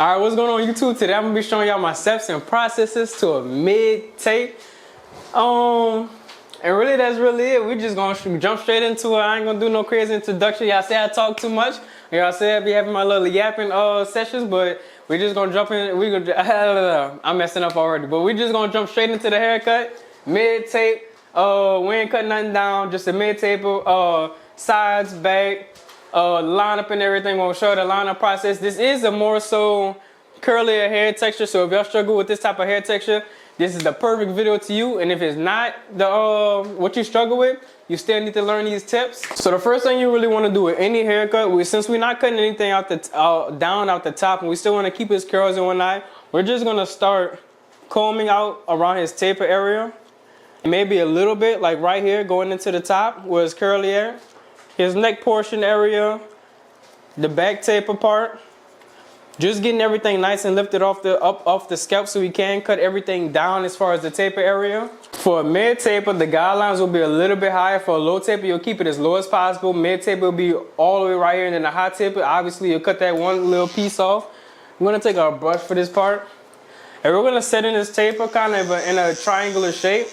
Alright, what's going on YouTube? Today I'm gonna be showing y'all my steps and processes to a mid tape. And really that's really it. We just gonna jump straight into it. I ain't gonna do no crazy introduction. Y'all say I talk too much. Y'all say I be having my little yapping sessions, but we just gonna jump in. I'm messing up already, but we just gonna jump straight into the haircut. Mid tape. We ain't cutting nothing down, just a mid taper, sides, back. Lineup and everything. Gonna show the lineup process. This is a more so curlier hair texture, so if y'all struggle with this type of hair texture, this is the perfect video to you. And if it's not the what you struggle with, you still need to learn these tips. So the first thing you really want to do with any haircut, since we're not cutting anything out down out the top, and we still want to keep his curls and whatnot, we're just gonna start combing out around his taper area, maybe a little bit, like right here, going into the top where his curly hair. His neck portion area, the back taper part, just getting everything nice and lifted off the scalp so we can cut everything down as far as the taper area. For a mid taper, the guidelines will be a little bit higher. For a low taper, you'll keep it as low as possible. Mid taper will be all the way right here, and then the high taper, obviously you'll cut that one little piece off. I'm gonna take our brush for this part, and we're gonna set in this taper kind of in a triangular shape.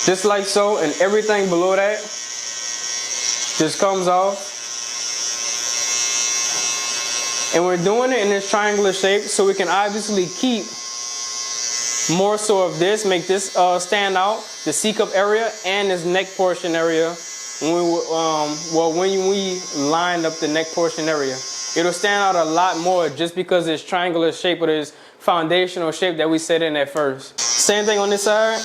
Just like so, and everything below that just comes off. And we're doing it in this triangular shape so we can obviously keep more so of this, make this stand out, the C-cup area and this neck portion area. When we lined up the neck portion area, it'll stand out a lot more just because it's triangular shape or this foundational shape that we set in at first. Same thing on this side.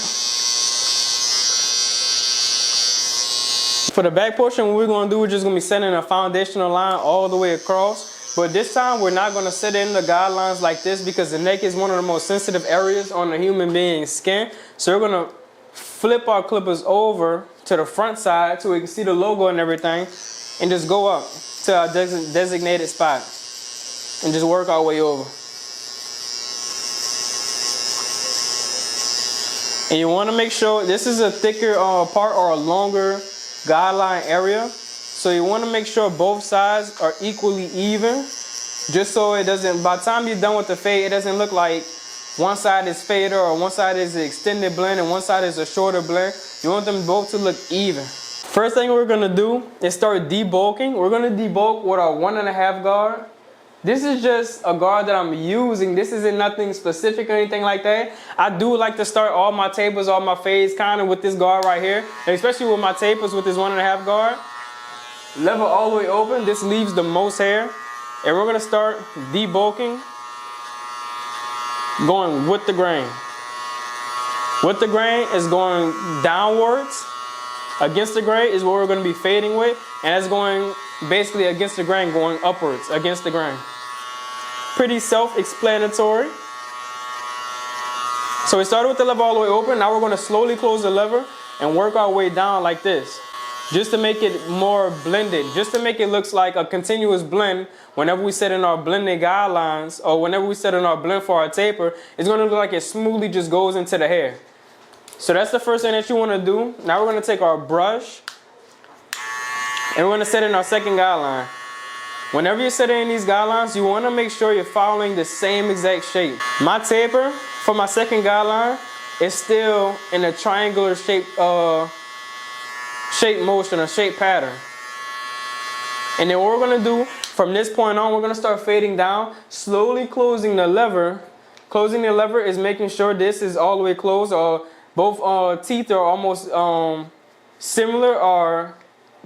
For the back portion, what we're going to do, we're just going to be setting a foundational line all the way across. But this time, we're not going to set in the guidelines like this because the neck is one of the most sensitive areas on a human being's skin. So we're going to flip our clippers over to the front side so we can see the logo and everything, and just go up to our designated spot and just work our way over. And you want to make sure this is a thicker part or a longer guideline area, so you want to make sure both sides are equally even, just so it doesn't, by the time you're done with the fade, it doesn't look like one side is fader or one side is an extended blend and one side is a shorter blend. You want them both to look even. First thing we're going to do is start debulking. We're going to debulk with our 1.5 guard. This is just a guard that I'm using. This isn't nothing specific or anything like that. I do like to start all my tapers, all my fades kind of with this guard right here. And especially with my tapers with this 1.5 guard. Level all the way open. This leaves the most hair. And we're going to start debulking, going with the grain. With the grain is going downwards. Against the grain is what we're going to be fading with. And it's going basically against the grain, going upwards against the grain. Pretty self-explanatory. So we started with the lever all the way open. Now we're going to slowly close the lever and work our way down like this, just to make it more blended, just to make it look like a continuous blend. Whenever we set in our blending guidelines, or whenever we set in our blend for our taper, it's going to look like it smoothly just goes into the hair. So that's the first thing that you want to do. Now we're going to take our brush and we're going to set in our second guideline. Whenever you're setting in these guidelines, you want to make sure you're following the same exact shape. My taper for my second guideline is still in a triangular shape motion, a shape pattern. And then what we're going to do from this point on, we're going to start fading down, slowly closing the lever. Closing the lever is making sure this is all the way closed, or both teeth are almost similar or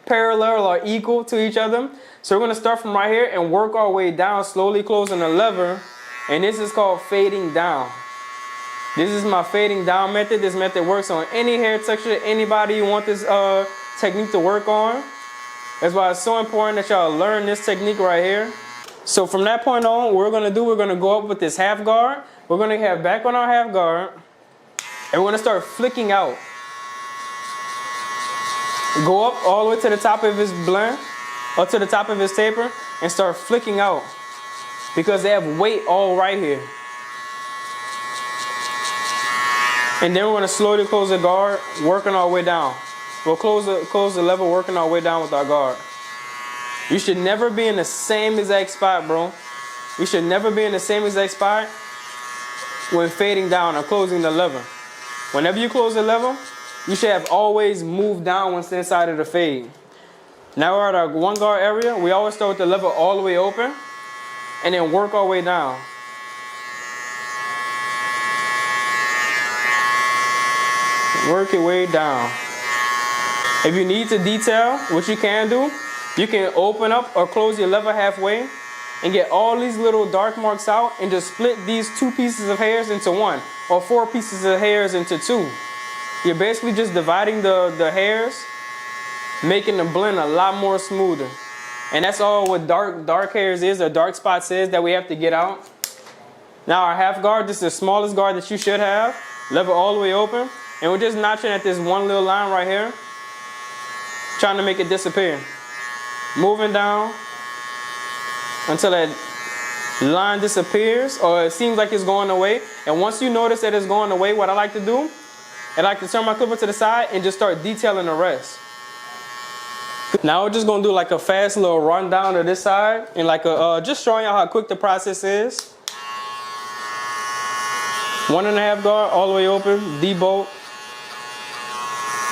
parallel or equal to each other. So we're going to start from right here and work our way down, slowly closing the lever. And this is called fading down. This is my fading down method. This method works on any hair texture, anybody you want this technique to work on. That's why it's so important that y'all learn this technique right here. So from that point on, what we're going to do, we're going to go up with this half guard. We're going to have back on our half guard. And we're going to start flicking out. Go up all the way to the top of his blend, or to the top of his taper, and start flicking out, because they have weight all right here. And then we're going to slowly close the guard, working our way down. We'll close the lever, working our way down with our guard. You should never be in the same exact spot, bro. You should never be in the same exact spot when fading down or closing the lever. Whenever you close the lever, you should have always moved down once inside of the fade. Now we're at our 1 guard area. We always start with the lever all the way open and then work our way down. Work your way down. If you need to detail, what you can do, you can open up or close your lever halfway and get all these little dark marks out and just split these 2 pieces of hairs into 1 or 4 pieces of hairs into 2. You're basically just dividing the hairs, making the blend a lot more smoother. And that's all what dark hairs is, or dark spots is, that we have to get out. Now our half guard, this is the smallest guard that you should have. Lever all the way open. And we're just notching at this one little line right here, trying to make it disappear. Moving down until that line disappears, or it seems like it's going away. And once you notice that it's going away, what I like to do, I like to turn my clipper to the side and just start detailing the rest. Now we're just gonna do like a fast little rundown of this side, and like just showing y'all how quick the process is. 1.5 guard all the way open, debolt.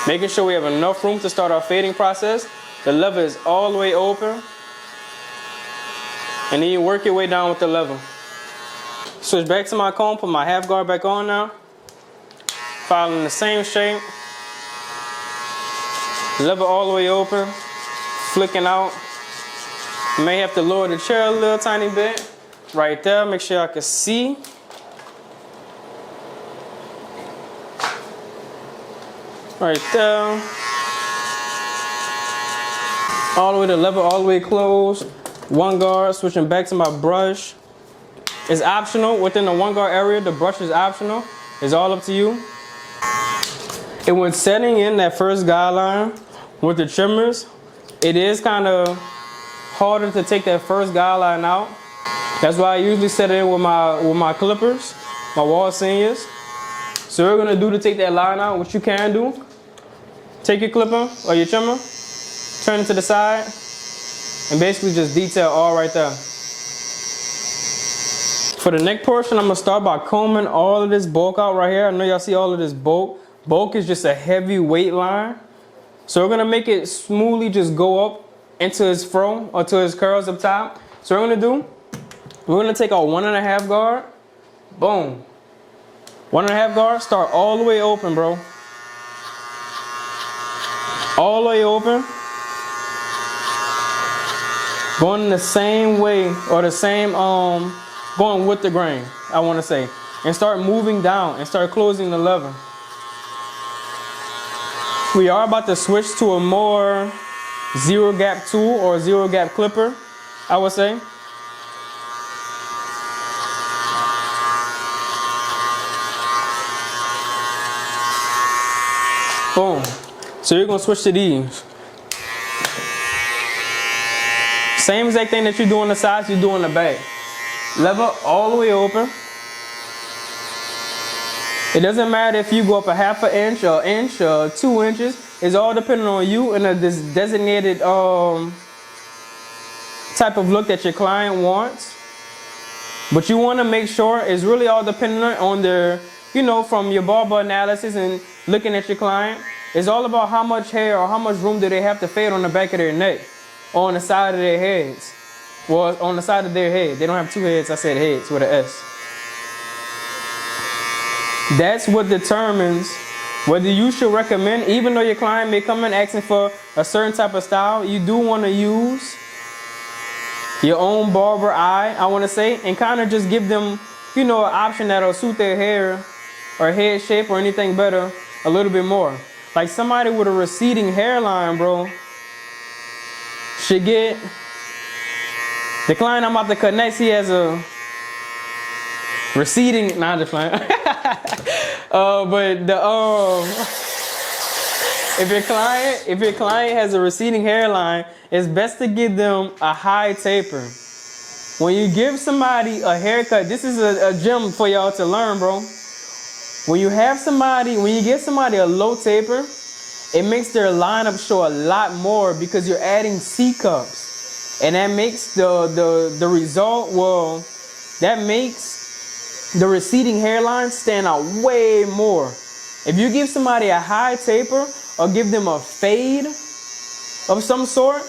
Making sure we have enough room to start our fading process. The lever is all the way open. And then you work your way down with the lever. Switch back to my comb, put my half guard back on now. Following the same shape. Lever all the way open. Flicking out. You may have to lower the chair a little tiny bit. Right there, make sure y'all can see. Right there. All the way to lever, all the way closed. 1 guard, switching back to my brush. It's optional within the 1 guard area. The brush is optional. It's all up to you. And when setting in that first guideline with the trimmers, it is kind of harder to take that first guideline out. That's why I usually set it in with my clippers, my wall seniors. So we're gonna do to take that line out, what you can do, take your clipper or your trimmer, turn it to the side, and basically just detail all right there. For the neck portion, I'm gonna start by combing all of this bulk out right here. I know y'all see all of this bulk. Bulk is just a heavy weight line. So we're gonna make it smoothly just go up into his fro or to his curls up top. So we're gonna take our 1.5 guard, boom. 1.5 guard, start all the way open, bro. All the way open. Going the same way, or the same, going with the grain, I wanna say. And start moving down and start closing the lever. We are about to switch to a more zero gap tool or zero gap clipper, I would say. Boom. So you're gonna switch to these. Same exact thing that you do on the sides, you do on the back. Lever all the way open. It doesn't matter if you go up a 1/2 inch or 1 inch or 2 inches. It's all depending on you and this designated type of look that your client wants. But you want to make sure it's really all dependent on their, you know, from your barber analysis and looking at your client. It's all about how much hair or how much room do they have to fade on the back of their neck or on the side of their heads. Well, on the side of their head. They don't have 2 heads. I said heads with an S. That's what determines whether you should recommend, even though your client may come in asking for a certain type of style, you do want to use your own barber eye, I want to say, and kind of just give them, you know, an option that'll suit their hair or head shape or anything better a little bit more. Like somebody with a receding hairline, bro, should get, the client I'm about to cut next, he has a receding, not the client. But the if your client has a receding hairline, it's best to give them a high taper. When you give somebody a haircut, this is a gem for y'all to learn, bro. When you give somebody a low taper, it makes their lineup show a lot more because you're adding C cups. And that makes the result, well, that makes the receding hairline stand out way more. If you give somebody a high taper or give them a fade of some sort,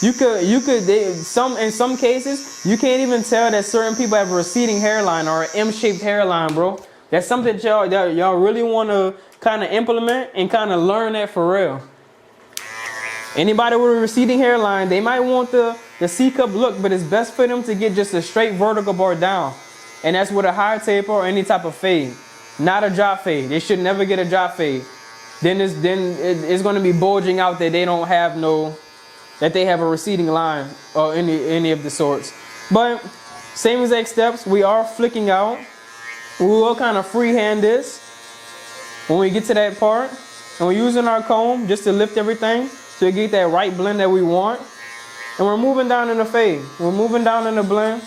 in some cases, you can't even tell that certain people have a receding hairline or an M-shaped hairline, bro. That's something that y'all really want to kind of implement and kind of learn that for real. Anybody with a receding hairline, they might want the C-cup look, but it's best for them to get just a straight vertical bar down. And that's with a high taper or any type of fade. Not a drop fade. They should never get a drop fade. Then it's going to be bulging out that they don't have that they have a receding line or any of the sorts. But same exact steps, we are flicking out. We will kind of freehand this when we get to that part. And we're using our comb just to lift everything to get that right blend that we want. And we're moving down in the fade. We're moving down in the blend,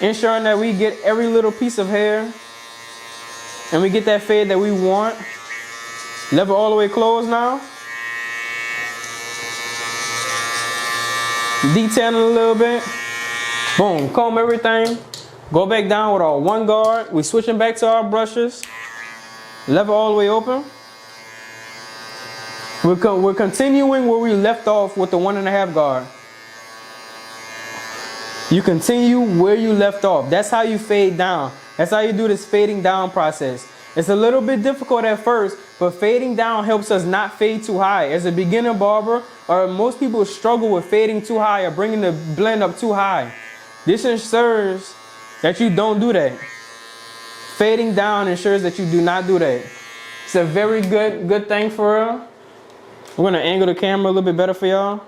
ensuring that we get every little piece of hair and we get that fade that we want. Level all the way closed now. Detailing a little bit. Boom, comb everything. Go back down with our one guard. We're switching back to our brushes. Level all the way open. We're continuing where we left off with the 1.5 guard. You continue where you left off. That's how you fade down. That's how you do this fading down process. It's a little bit difficult at first, but fading down helps us not fade too high. As a beginner barber, or most people struggle with fading too high or bringing the blend up too high. This ensures that you don't do that. Fading down ensures that you do not do that. It's a very good thing for real. We're gonna angle the camera a little bit better for y'all.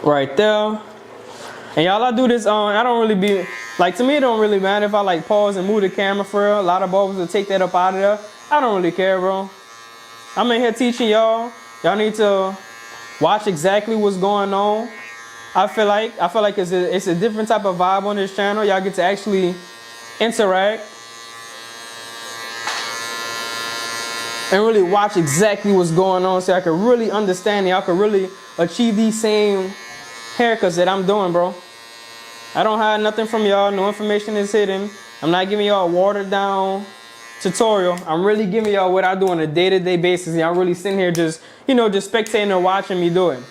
Right there. And y'all, I do this I don't really be, like, to me it don't really matter if I like pause and move the camera for real. A lot of barbers will take that up out of there. I don't really care, bro. I'm in here teaching y'all. Y'all need to watch exactly what's going on. I feel like it's a different type of vibe on this channel. Y'all get to actually interact and really watch exactly what's going on so I can really understand and y'all can really achieve these same haircuts that I'm doing, bro. I don't hide nothing from y'all. No information is hidden. I'm not giving y'all a watered down tutorial. I'm really giving y'all what I do on a day-to-day basis. Y'all really sitting here just spectating or watching me do it.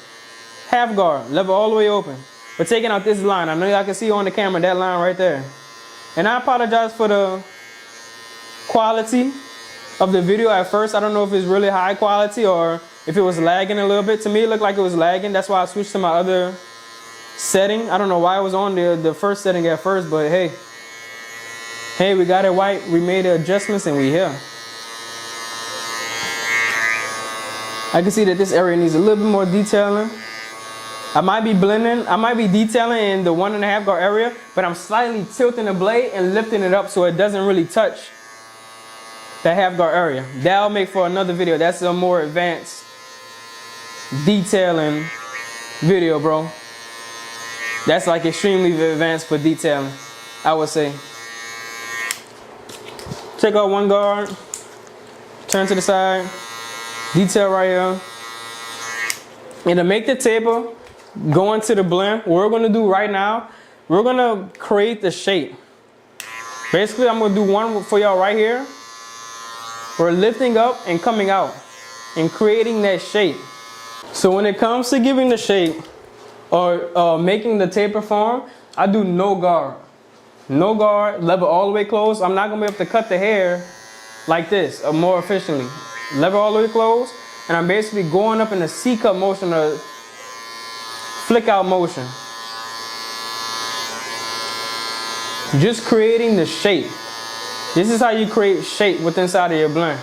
Half guard, level all the way open. We're taking out this line. I know y'all can see on the camera that line right there. And I apologize for the quality of the video at first. I don't know if it's really high quality or if it was lagging a little bit. To me, it looked like it was lagging. That's why I switched to my other setting. I don't know why it was on the first setting at first, but hey, we got it right. We made the adjustments and we here. I can see that this area needs a little bit more detailing. I might be blending, I might be detailing in the 1.5 guard area, but I'm slightly tilting the blade and lifting it up so it doesn't really touch that half guard area. That'll make for another video. That's a more advanced detailing video, bro. That's like extremely advanced for detailing, I would say. Check out one guard, turn to the side, detail right here. And to make the taper go into the blend, what we're gonna do right now, we're gonna create the shape. Basically, I'm gonna do one for y'all right here. We're lifting up and coming out and creating that shape. So when it comes to giving the shape or making the taper form, I do no guard. No guard, level all the way closed. I'm not gonna be able to cut the hair like this or more efficiently. Level all the way closed, and I'm basically going up in a C-cup motion or flick out motion. Just creating the shape. This is how you create shape within inside of your blend.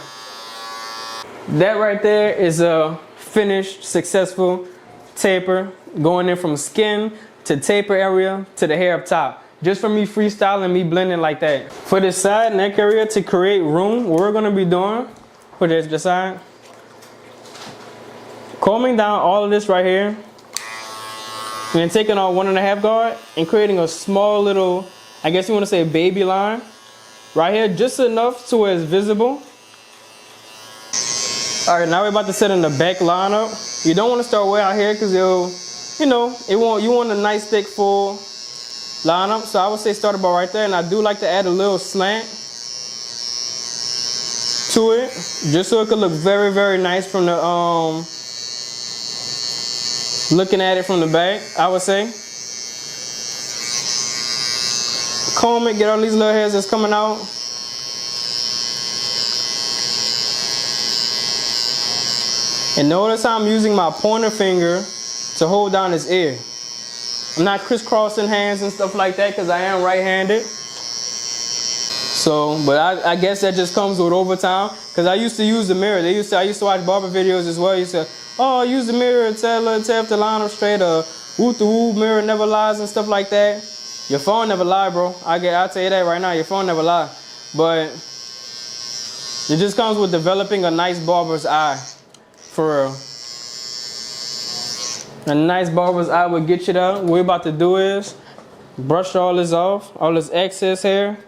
That right there is a finished, successful taper going in from skin to taper area to the hair up top. Just from me freestyling, me blending like that. For the side neck area to create room, what we're gonna be doing, put it to the side, combing down all of this right here, and then taking our 1.5 guard and creating a small little, I guess you wanna say baby line, right here, just enough to where it's visible. All right, now we're about to set in the back line up. You don't wanna start way out here because you know, you want a nice thick full lineup. So I would say start about right there, and I do like to add a little slant to it, just so it could look very, very nice from the looking at it from the back. I would say comb it, get all these little hairs that's coming out. And notice how I'm using my pointer finger to hold down his ear. I'm not crisscrossing hands and stuff like that because I am right-handed. So, but I guess that just comes with overtime, because I used to use the mirror. I used to watch barber videos as well. You said, oh, use the mirror, tell if the line up straight, whoop the whoop, mirror never lies and stuff like that. Your phone never lie, bro. I'll tell you that right now, your phone never lie. But it just comes with developing a nice barber's eye, for real. A nice barber's eye will get you there. What we're about to do is brush all this off, all this excess hair.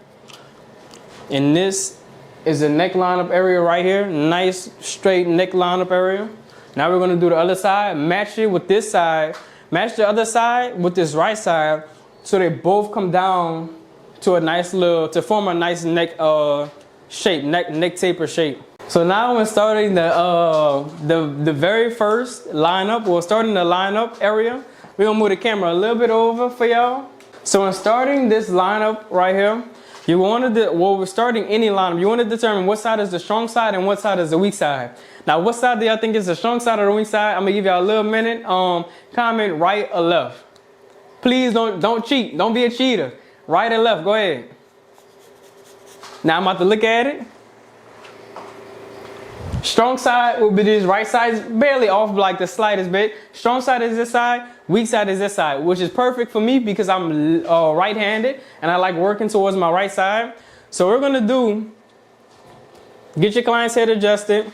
And this is the neck lineup area right here. Nice straight neck lineup area. Now we're gonna do the other side, match it with this side, match the other side with this right side, so they both come down to a nice little, to form a nice neck shape, neck taper shape. So now we're starting the very first lineup. We're starting the lineup area. We're gonna move the camera a little bit over for y'all. So in starting this lineup right here, you want to, well, we're starting any lineup. You want to determine what side is the strong side and what side is the weak side. Now, what side do y'all think is the strong side or the weak side? I'm gonna give y'all a little minute. Comment right or left. Please don't cheat. Don't be a cheater. Right or left. Go ahead. Now I'm about to look at it. Strong side will be this right side, barely off like the slightest bit. Strong side is this side, weak side is this side, which is perfect for me because I'm right-handed and I like working towards my right side. So we're gonna do, get your client's head adjusted,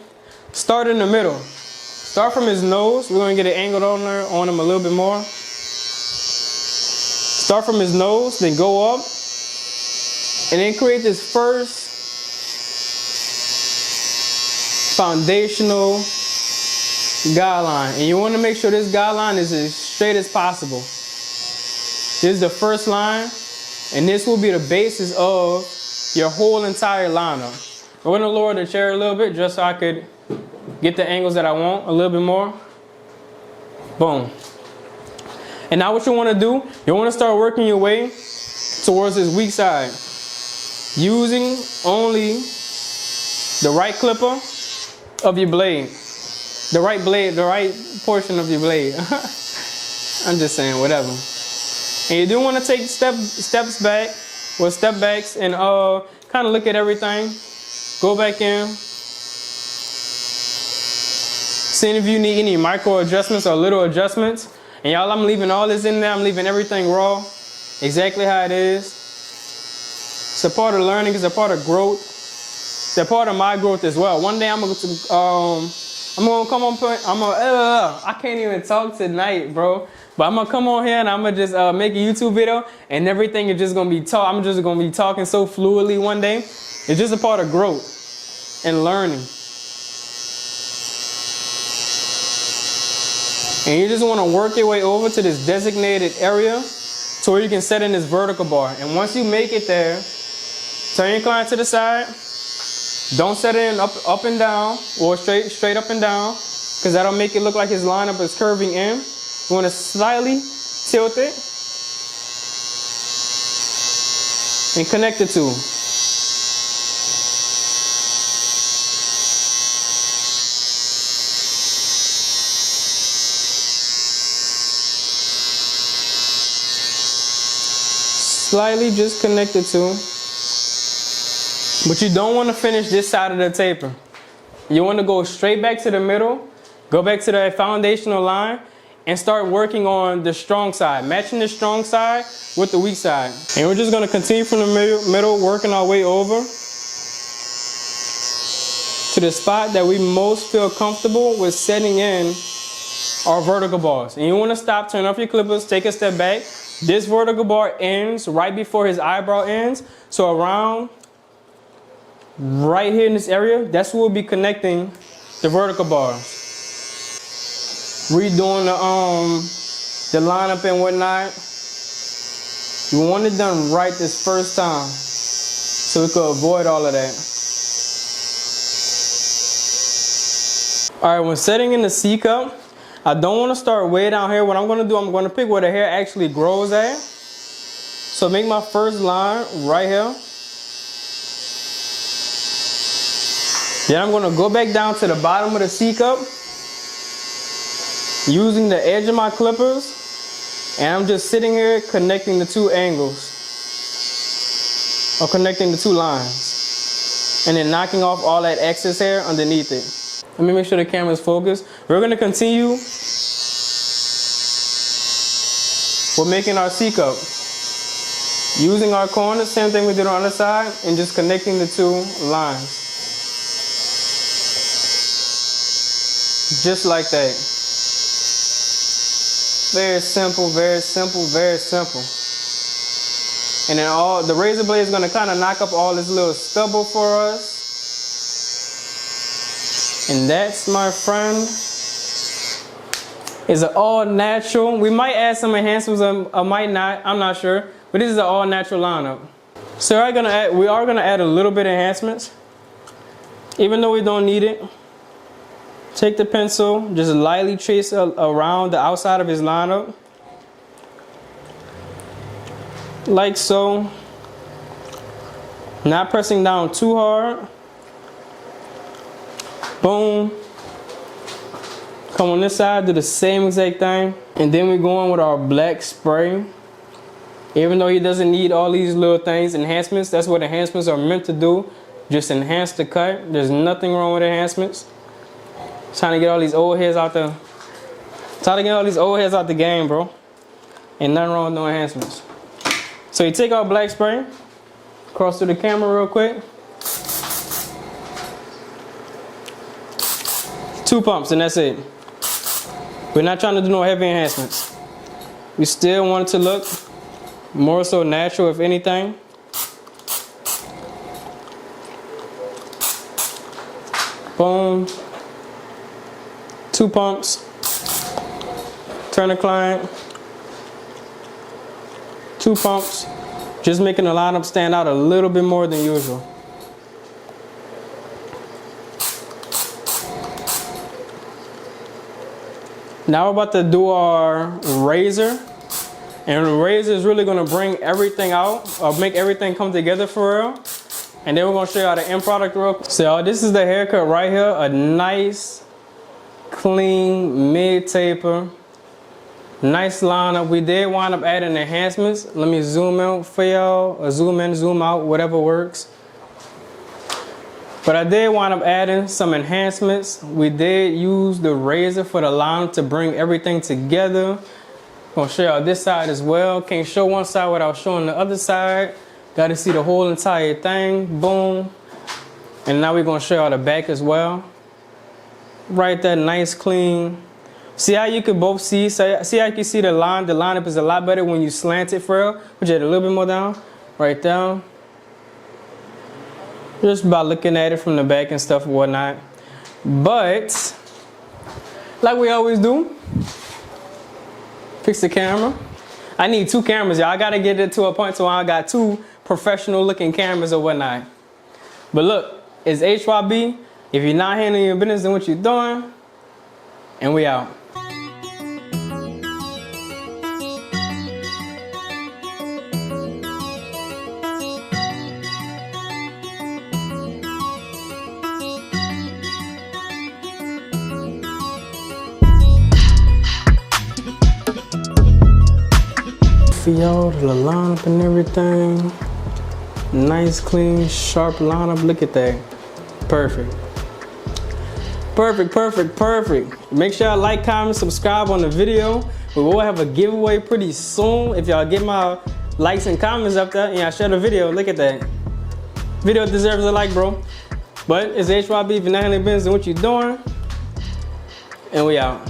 start in the middle. Start from his nose, we're gonna get it angled on him a little bit more. Start from his nose, then go up, and then create this first foundational guideline, and you want to make sure this guideline is as straight as possible. This is the first line, and this will be the basis of your whole entire lineup. I'm going to lower the chair a little bit just so I could get the angles that I want a little bit more. Boom. And now what you want to do, you want to start working your way towards this weak side, using only the right clipper of your blade. The right portion of your blade. I'm just saying, whatever. And you do want to take steps back, or step backs, and kind of look at everything. Go back in. Seeing if you need any micro adjustments or little adjustments. And y'all, I'm leaving all this in there. I'm leaving everything raw, exactly how it is. It's a part of learning. It's a part of growth. It's a part of my growth as well. One day I'm gonna come on. I can't even talk tonight, bro. But I'm gonna come on here and I'm gonna just make a YouTube video, and everything is just gonna be taught. I'm just gonna be talking so fluidly one day. It's just a part of growth and learning. And you just want to work your way over to this designated area to where you can set in this vertical bar. And once you make it there, turn your client to the side. Don't set it in up and down, or straight up and down, because that'll make it look like his lineup is curving in. You want to slightly tilt it and connect the two. Slightly just connect the two. But you don't want to finish this side of the taper. You want to go straight back to the middle, go back to the foundational line, and start working on the strong side, matching the strong side with the weak side. And we're just going to continue from the middle, working our way over to the spot that we most feel comfortable with setting in our vertical bars. And you want to stop, turn off your clippers, take a step back. This vertical bar ends right before his eyebrow ends. So around right here in this area, that's where we'll be connecting the vertical bars. Redoing the lineup and whatnot. You want it done right this first time, so we could avoid all of that. All right, when setting in the C cup, I don't want to start way down here. What I'm going to do, I'm going to pick where the hair actually grows at. So make my first line right here. Then I'm going to go back down to the bottom of the C cup using the edge of my clippers, and I'm just sitting here connecting the two angles, or connecting the two lines, and then knocking off all that excess hair underneath it. Let me make sure the camera is focused. We're going to continue with making our C cup. Using our corners, same thing we did on the other side, and just connecting the two lines. Just like that. Very simple, very simple, very simple. And then the razor blade is going to kind of knock up all this little stubble for us. And that's, my friend, is an all natural. We might add some enhancements, or might not, I'm not sure. But this is an all natural lineup. So we are gonna add a little bit of enhancements. Even though we don't need it. Take the pencil, just lightly trace around the outside of his lineup. Like so. Not pressing down too hard. Boom. Come on this side, do the same exact thing. And then we go in with our black spray. Even though he doesn't need all these little things, enhancements, that's what enhancements are meant to do. Just enhance the cut. There's nothing wrong with enhancements. Trying to get all these old heads out the game, bro. Ain't nothing wrong with no enhancements. So you take our black spray, cross through the camera real quick. 2 pumps and that's it. We're not trying to do no heavy enhancements. We still want it to look more so natural, if anything. Boom. 2 pumps. Turn the client. 2 pumps. Just making the lineup stand out a little bit more than usual. Now we're about to do our razor. And the razor is really gonna bring everything out, or make everything come together for real. And then we're gonna show you how the end product real quick. So this is the haircut right here. A nice, clean, mid-taper. Nice lineup. We did wind up adding enhancements. Let me zoom out for y'all, or zoom in, zoom out, whatever works. But I did wind up adding some enhancements. We did use the razor for the lineup to bring everything together. Gonna show y'all this side as well. Can't show one side without showing the other side. Got to see the whole entire thing. Boom. And now we're gonna show y'all the back as well. Right there, nice, clean. See how you can both see? See how you can see the line? The lineup is a lot better when you slant it for real. Put it a little bit more down. Right down. Just by looking at it from the back and stuff and whatnot. But, like we always do, fix the camera. I need 2 cameras, y'all. I gotta get it to a point where I got 2 professional looking cameras or whatnot. But look, it's HYB. If you're not handling your business, then what you're doing. And we out. For y'all, the lineup and everything. Nice, clean, sharp lineup. Look at that. Perfect. Perfect, perfect, perfect. Make sure y'all like, comment, subscribe on the video. We will have a giveaway pretty soon. If y'all get my likes and comments up there and y'all share the video, look at that. Video deserves a like, bro. But it's HYB. If you're not handling business, then what you doing? And we out.